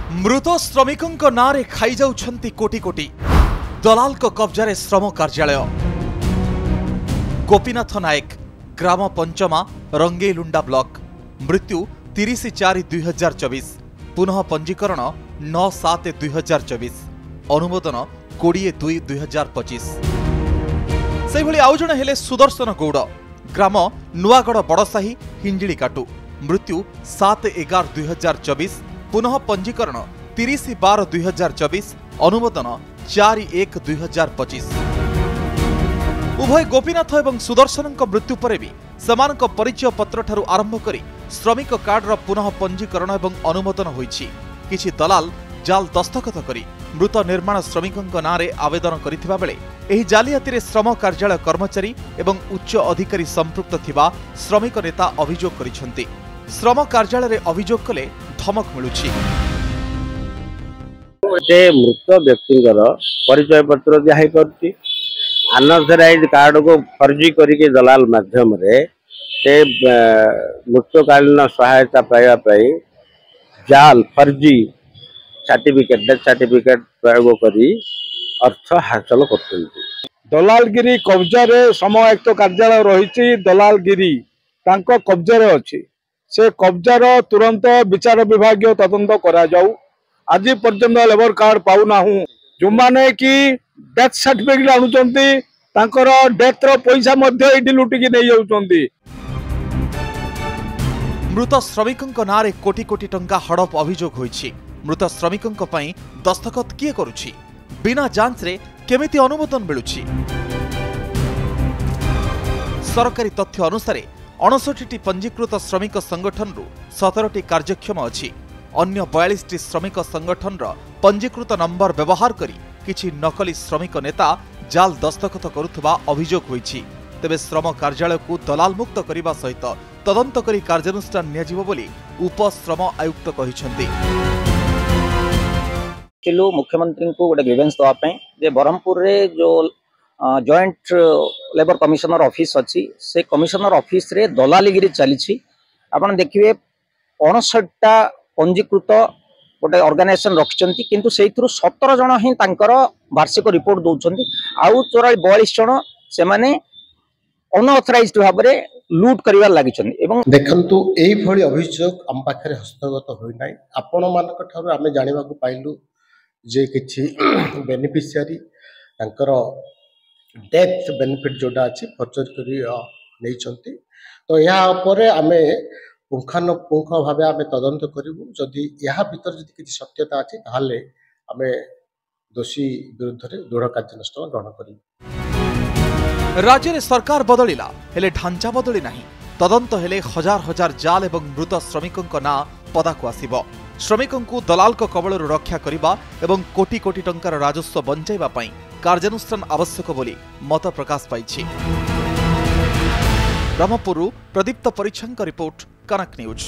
मृत श्रमिकों नारे खाई जाउछंती कोटी कोटी दलाल को कब्जारे श्रम कार्यालय। गोपीनाथ नायक ग्राम पंचमा रंगेलुंडा ब्लॉक मृत्यु 30/4/2024 पुनः पंजीकरण 9/7/2024 अनुमोदन 20/2/2025। से भली आउ जणे हेले सुदर्शन गौड़ ग्राम नुआगढ़ बड़साही हिंजिली काटू मृत्यु 7/11/2024 पुनः पंजीकरण 30/12/2024 अनुमोदन 4/1/2025। उभय गोपीनाथ एवं सुदर्शन मृत्यु पर भी समानक परिचय पत्र ठारू आरंभ करी श्रमिक कार्डर पुनः पंजीकरण एवं अनुमोदन होईछि। किछि दलाल जाल दस्तखत करी मृत निर्माण श्रमिकों नारे आवेदन करिथिबा बेले एही जालियाती श्रम कार्यालय कर्मचारी एवं उच्च अधिकारी संपृक्त थिबा श्रमिक नेता अभियोग करिसेंति। श्रम कार्यालय अभियोग कले धमक मिलुछि। मृत व्यक्ति परिचय पत्र दिहाई करछि अनऑथराइज्ड कार्ड को फर्जी करके दलाल माध्यम रे से मृत्युकालीन सहायता पाइबा पाई जाल फर्जी सर्टिफिकेट डेथ सर्टिफिकेट प्रयोग करी अर्थ हासिल करछन्ति। दलालगिरी कब्जा रे समायुक्त कार्यालय रही दलालगिरी तांको कब्जा रे अछि से कब्जार तुरंत विचार विभाग तदंत करा जाऊ। आज पर्यंत लेबर कार्ड पाऊ नाहू जो माने कि डेथ सर्टिफिकेट आणुचंती तांकर डेथ रो पैसा मध्ये एडी लुटिकी नै जाउचंती। मृत श्रमिकों नारे कोटी कोटी टंका हड़प अभियोग होईछि। मृत श्रमिकों पई दस्तखत किए करुछि बिना जांच रे केमिति अनुमोदन मिलुछि। सरकारी तथ्य अनुसार 59टी पंजीकृत श्रमिक संगठन रु 17टी कार्यक्षम अछि। अन्य 42टी श्रमिक संगठन पंजीकृत नंबर व्यवहार करी किछि नकली श्रमिक नेता जाल दस्तखत करुथबा अभियोग होईछि। तेबे श्रम कार्यालय को दलाल मुक्त करिबा सहित तदंत करी कार्यानुष्ठान नियाजिबो बोली उपश्रम आयुक्त कहिसेंति। किलो मुख्यमंत्री को गोटे ग्रीवेंस दवा पे जे ब्रह्मपुर रे जो जॉइंट लेबर कमिशनर ऑफिस अच्छी से कमिशनर ऑफिस रे दलालीगिरी चली आपन देखिए 59टा पंजीकृत गोटे ऑर्गेनाइजेशन रखिछंती किंतु से 17 जन ही तांकर वार्षिक रिपोर्ट दउछंती आउ 42 जन से माने अनऑथराइज्ड भाव रे लूट करिवार लागिछंती। एवं देखंतु एई भली अभियोग हम पाखरे हस्तगत होई नै आपण मानक ठारू आमे जानिबा को पाइलु जे किछि बेनिफिशियरी तांकर डेथ बेनिफिट जोड़ा अच्छी फर्चर कर तो यहाँ पर आम पुंखानुपुंख भाव आम तदंत करूँ जदि या भीतर जदि किसी सत्यता अच्छी ताहले आम दोषी विरुद्ध में दृढ़ कार्यानुष्ठान ग्रहण करूँ। राज्य में सरकार बदलिला हेले ढांचा बदली नहीं। तदंत हेले हजार हजार जाल एवं मृत श्रमिकों ना पदाकू आसिबो। श्रमिकों को दलाल को कबलरू रक्षा करिबा एवं कोटी कोटी टंकार राजस्व बंचाइबा पई कार्यानुष्ठान आवश्यक बोली मत प्रकाश पाइछि। ब्रह्मपुर प्रदीप्त परिच्छंक रिपोर्ट कनक न्यूज।